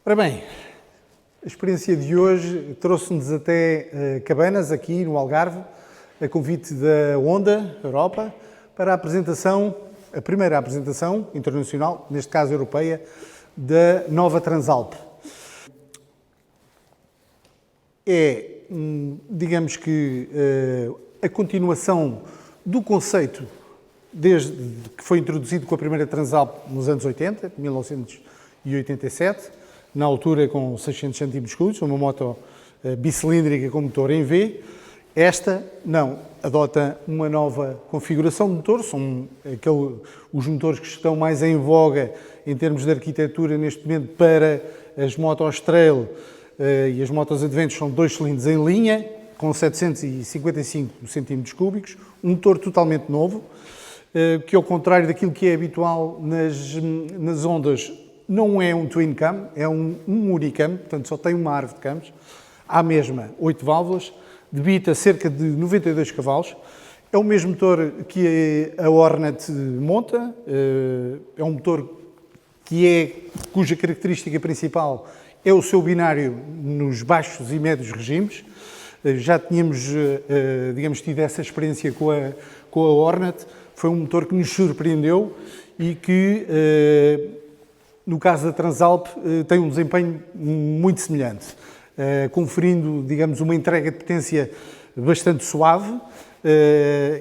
Ora bem, a experiência de hoje trouxe-nos até Cabanas, aqui no Algarve, a convite da Honda Europa, para a primeira apresentação internacional, neste caso europeia, da nova Transalp. É, digamos que, a continuação do conceito desde que foi introduzido com a primeira Transalp nos anos 80, 1987, na altura com 600 cm3, uma moto bicilíndrica com motor em V. Esta, não, adota uma nova configuração de motor, são os motores que estão mais em voga em termos de arquitetura neste momento para as motos trail e as motos adventures, são 2 cilindros em linha, com 755 cm3, um motor totalmente novo, que ao contrário daquilo que é habitual nas Hondas, não é um twin cam, é um unicam, portanto só tem uma árvore de cams, à mesma 8 válvulas, debita cerca de 92 cavalos, é o mesmo motor que a Hornet monta, é um motor cuja característica principal é o seu binário nos baixos e médios regimes. Já tínhamos, digamos, tido essa experiência com a Hornet, foi um motor que nos surpreendeu e que, no caso da Transalp, tem um desempenho muito semelhante, conferindo, digamos, uma entrega de potência bastante suave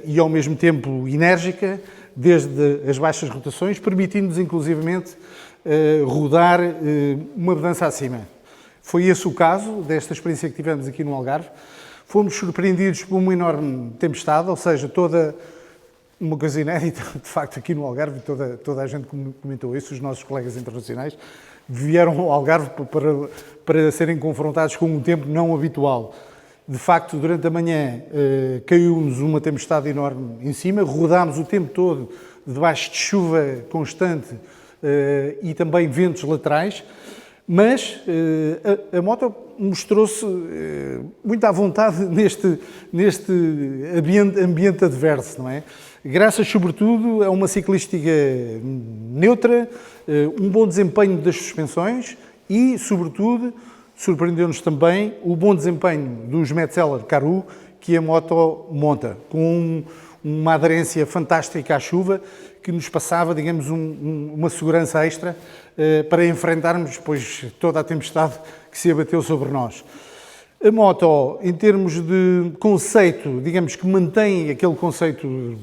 e, ao mesmo tempo, enérgica, desde as baixas rotações, permitindo-nos, inclusivamente, rodar uma mudança acima. Foi esse o caso desta experiência que tivemos aqui no Algarve. Fomos surpreendidos por uma enorme tempestade, ou seja, uma coisa inédita, de facto, aqui no Algarve, toda a gente comentou isso, os nossos colegas internacionais vieram ao Algarve para serem confrontados com um tempo não habitual. De facto, durante a manhã caiu-nos uma tempestade enorme em cima, rodámos o tempo todo debaixo de chuva constante e também ventos laterais, mas a moto mostrou-se muito à vontade neste ambiente adverso, não é? Graças, sobretudo, a uma ciclística neutra, um bom desempenho das suspensões e, sobretudo, surpreendeu-nos também o bom desempenho dos Metzeler Karoo que a moto monta, com uma aderência fantástica à chuva que nos passava, digamos, uma segurança extra para enfrentarmos depois toda a tempestade que se abateu sobre nós. A moto, em termos de conceito, digamos que mantém aquele conceito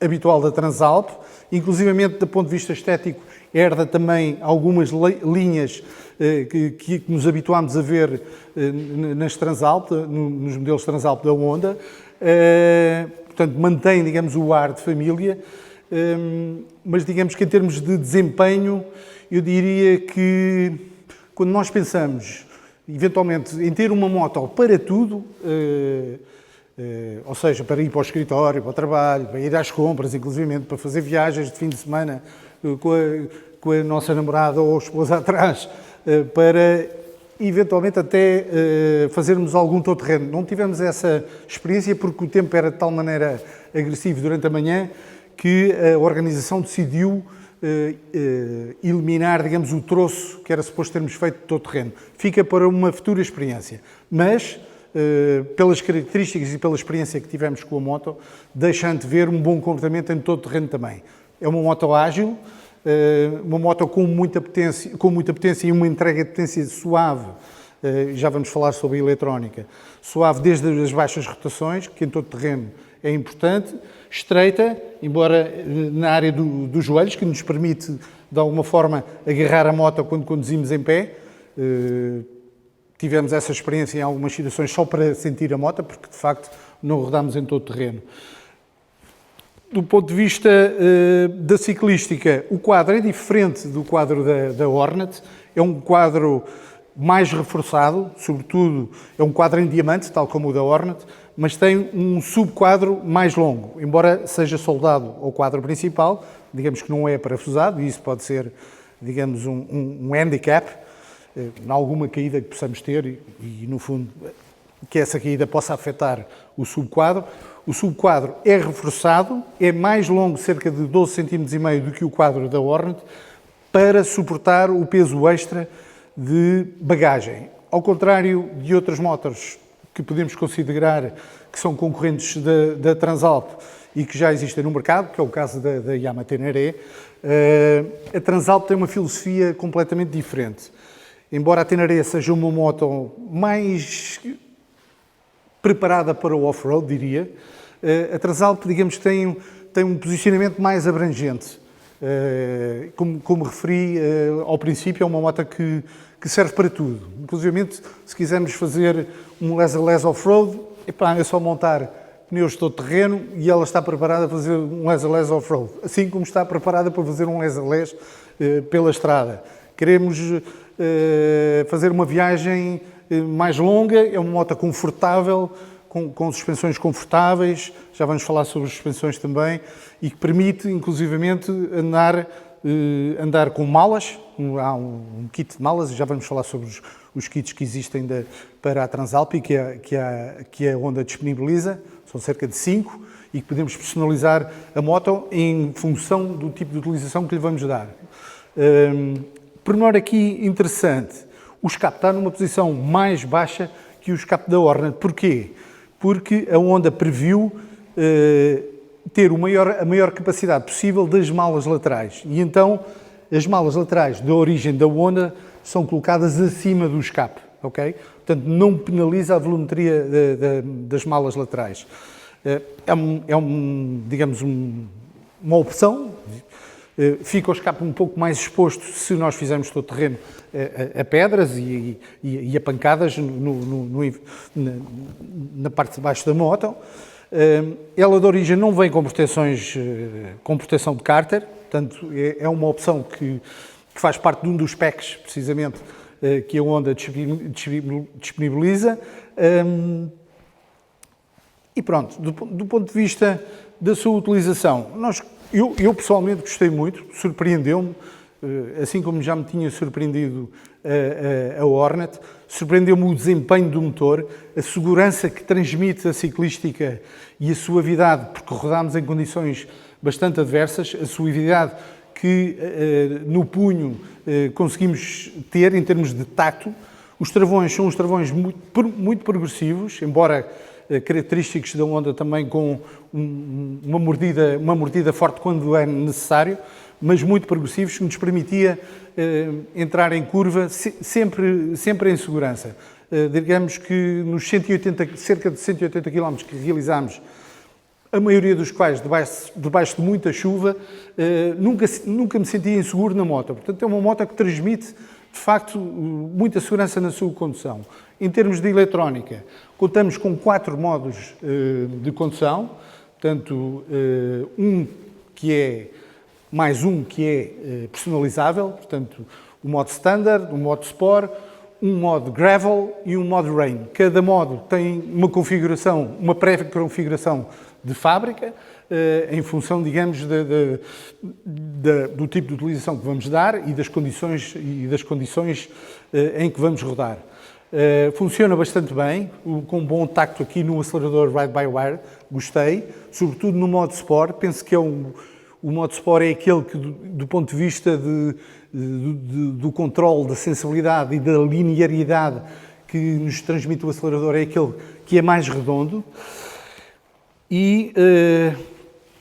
habitual da Transalp, inclusivamente do ponto de vista estético, herda também algumas linhas que nos habituámos a ver nas Transalp, nos modelos Transalp da Honda. Portanto, mantém, digamos, o ar de família, mas digamos que em termos de desempenho, eu diria que quando nós pensamos, eventualmente, em ter uma moto para tudo, ou seja, para ir para o escritório, para o trabalho, para ir às compras, inclusivamente, para fazer viagens de fim de semana com a nossa namorada ou esposa atrás, para eventualmente até fazermos algum todo-terreno. Não tivemos essa experiência porque o tempo era de tal maneira agressivo durante a manhã que a organização decidiu eliminar, digamos, o troço que era suposto termos feito de todo-terreno. Fica para uma futura experiência, mas pelas características e pela experiência que tivemos com a moto, deixa-te ver um bom comportamento em todo-terreno também. É uma moto ágil, uma moto com muita potência e uma entrega de potência suave, já vamos falar sobre a eletrónica, suave desde as baixas rotações, que em todo terreno é importante, estreita, embora na área dos joelhos, que nos permite, de alguma forma, agarrar a moto quando conduzimos em pé. Tivemos essa experiência em algumas situações só para sentir a moto, porque de facto não rodámos em todo terreno. Do ponto de vista da ciclística, o quadro é diferente do quadro da Hornet, é um quadro mais reforçado, sobretudo é um quadro em diamante, tal como o da Hornet, mas tem um subquadro mais longo, embora seja soldado ao quadro principal, digamos que não é parafusado, e isso pode ser, digamos, um handicap, em alguma caída que possamos ter e, no fundo, que essa caída possa afetar o subquadro. O subquadro é reforçado, é mais longo, cerca de 12,5 cm do que o quadro da Hornet, para suportar o peso extra de bagagem. Ao contrário de outras motos que podemos considerar que são concorrentes da Transalp e que já existem no mercado, que é o caso da Yamaha Tenere, a Transalp tem uma filosofia completamente diferente. Embora a Tenere seja uma moto mais preparada para o off-road, diria, a Transalp, digamos, tem um posicionamento mais abrangente. Como referi ao princípio, é uma moto que serve para tudo. Inclusive, se quisermos fazer um les-a-les off-road, é só montar pneus de todo terreno e ela está preparada para fazer um les-a-les off-road, assim como está preparada para fazer um les-a-les pela estrada. Queremos fazer uma viagem mais longa, é uma moto confortável, com suspensões confortáveis, já vamos falar sobre as suspensões também, e que permite, inclusivamente, andar com malas. Há um kit de malas, e já vamos falar sobre os kits que existem para a Transalp e que a Honda disponibiliza. São cerca de 5 e que podemos personalizar a moto em função do tipo de utilização que lhe vamos dar. Pormenor aqui interessante, o escape está numa posição mais baixa que o escape da Hornet. Porquê? Porque a Honda previu ter a maior capacidade possível das malas laterais. E então as malas laterais da origem da Honda são colocadas acima do escape, ok? Portanto, não penaliza a volumetria das malas laterais. Digamos, uma opção. Fica o escape um pouco mais exposto se nós fizermos todo o terreno a pedras e a pancadas na parte de baixo da moto. Ela de origem não vem com proteção de cárter, portanto é uma opção que faz parte de um dos packs, precisamente, que a Honda disponibiliza. E pronto, do ponto de vista da sua utilização, eu pessoalmente gostei muito, surpreendeu-me, assim como já me tinha surpreendido a Hornet, surpreendeu-me o desempenho do motor, a segurança que transmite a ciclística e a suavidade, porque rodámos em condições bastante adversas, a suavidade que no punho conseguimos ter em termos de tacto. Os travões são uns travões muito progressivos, embora característicos da Honda também com uma mordida forte quando é necessário, mas muito progressivos, que nos permitia entrar em curva sempre em segurança. Digamos que nos cerca de 180 km que realizámos, a maioria dos quais debaixo de muita chuva, nunca me senti inseguro na moto. Portanto, é uma moto que transmite, de facto, muita segurança na sua condução. Em termos de eletrónica, contamos com 4 modos de condução, portanto, mais um que é personalizável, portanto, o modo Standard, o modo Sport, um modo Gravel e um modo Rain. Cada modo tem uma pré-configuração de fábrica, em função, digamos, do tipo de utilização que vamos dar e das condições em que vamos rodar. Funciona bastante bem, com um bom tacto aqui no acelerador Ride-by-Wire, gostei, sobretudo no modo Sport. Penso que o modo Sport é aquele que, do ponto de vista do controle, da sensibilidade e da linearidade que nos transmite o acelerador, é aquele que é mais redondo. E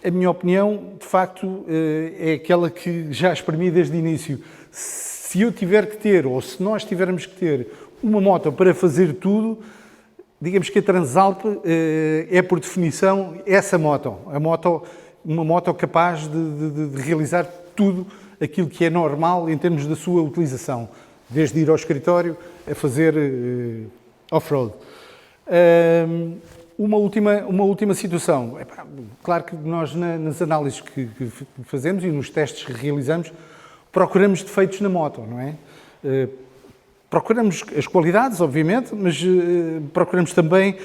a minha opinião, de facto, é aquela que já exprimi desde o início. Se eu tiver que ter, ou se nós tivermos que ter uma moto para fazer tudo, digamos que a Transalp é, por definição, essa moto. Uma moto capaz de realizar tudo aquilo que é normal em termos da sua utilização, desde ir ao escritório a fazer off-road. Uma última situação. Claro que nós, nas análises que fazemos e nos testes que realizamos, procuramos defeitos na moto, não é? Procuramos as qualidades, obviamente, mas procuramos também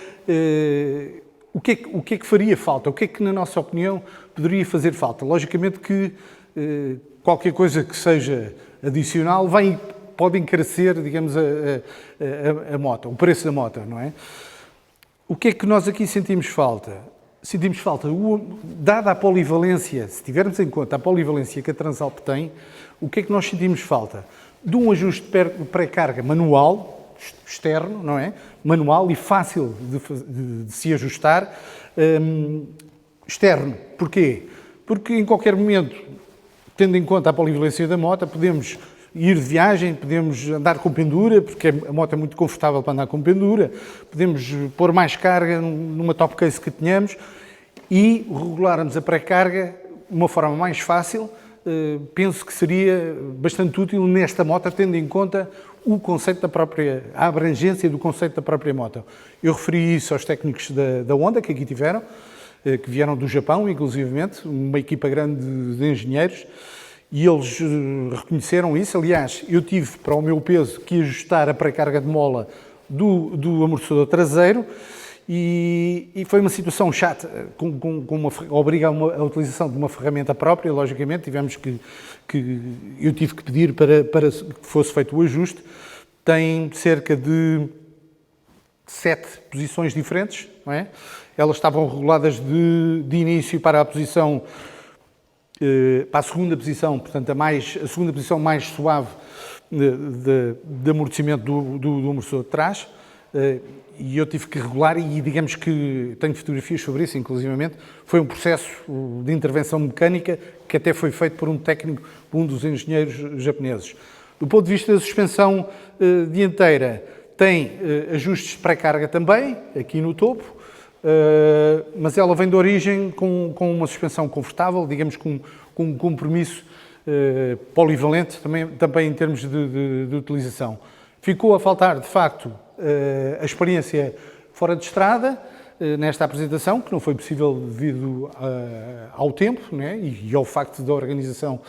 o que é que faria falta, o que é que, na nossa opinião, poderia fazer falta. Logicamente que qualquer coisa que seja adicional pode encarecer, digamos, a moto, o preço da moto, não é? O que é que nós aqui sentimos falta? Sentimos falta, dada a polivalência, se tivermos em conta a polivalência que a Transalp tem, o que é que nós sentimos falta? de um ajuste de pré-carga manual, externo, não é? Manual e fácil de se ajustar, externo. Porquê? Porque em qualquer momento, tendo em conta a polivalência da moto, podemos ir de viagem, podemos andar com pendura, porque a moto é muito confortável para andar com pendura, podemos pôr mais carga numa top case que tenhamos e regularmos a pré-carga de uma forma mais fácil. Penso que seria bastante útil nesta moto, tendo em conta o conceito da própria, a abrangência do conceito da própria moto. Eu referi isso aos técnicos da Honda, que aqui tiveram, que vieram do Japão, inclusivamente, uma equipa grande de engenheiros, e eles reconheceram isso. Aliás, eu tive, para o meu peso, que ajustar a pré-carga de mola do amortecedor traseiro, e foi uma situação chata, obriga a utilização de uma ferramenta própria, logicamente, eu tive que pedir para que fosse feito o ajuste. Tem cerca de 7 posições diferentes, não é? Elas estavam reguladas de início para a posição, para a segunda posição, portanto a segunda posição mais suave de amortecimento do amortecedor de trás, e eu tive que regular, e digamos que tenho fotografias sobre isso, inclusivamente. Foi um processo de intervenção mecânica que até foi feito por um técnico, por um dos engenheiros japoneses. Do ponto de vista da suspensão dianteira, tem ajustes de pré-carga também, aqui no topo, mas ela vem de origem com uma suspensão confortável, digamos com um compromisso polivalente, também em termos de utilização. Ficou a faltar, de facto, a experiência fora de estrada, nesta apresentação, que não foi possível devido ao tempo, né? E ao facto da organização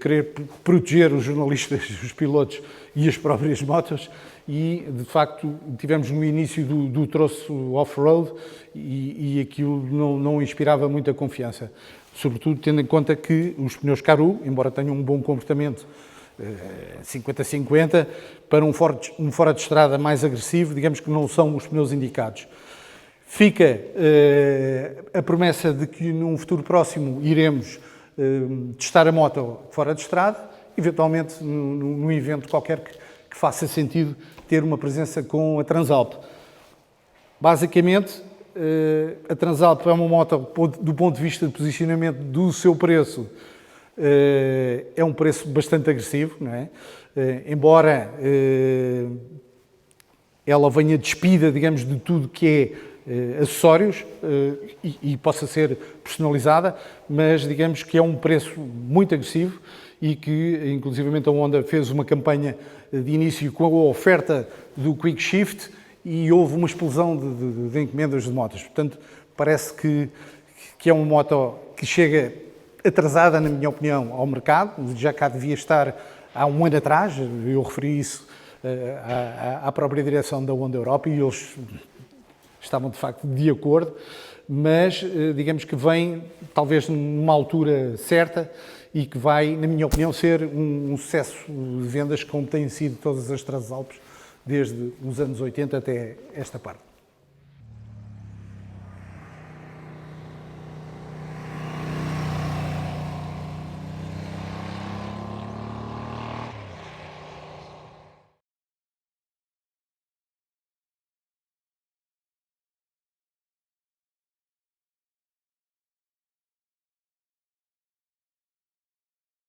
querer proteger os jornalistas, os pilotos e as próprias motos, e de facto tivemos no início do troço off-road e aquilo não inspirava muita confiança, sobretudo tendo em conta que os pneus Karoo, embora tenham um bom comportamento 50-50, para um fora de estrada mais agressivo, digamos que não são os pneus indicados. Fica a promessa de que num futuro próximo iremos testar a moto fora de estrada, eventualmente num evento qualquer que faça sentido ter uma presença com a Transalp. Basicamente, a Transalp é uma moto, do ponto de vista de posicionamento do seu preço, é um preço bastante agressivo, não é? Embora ela venha despida, digamos, de tudo que é acessórios e possa ser personalizada, mas digamos que é um preço muito agressivo e que, inclusivamente, a Honda fez uma campanha de início com a oferta do Quick Shift e houve uma explosão de encomendas de motos. Portanto, parece que é uma moto que chega atrasada, na minha opinião, ao mercado. Já cá devia estar há um ano atrás. Eu referi isso à própria direção da Honda Europa e eles estavam de facto de acordo, mas digamos que vem talvez numa altura certa e que vai, na minha opinião, ser um sucesso de vendas como têm sido todas as Transalps desde os anos 80 até esta parte.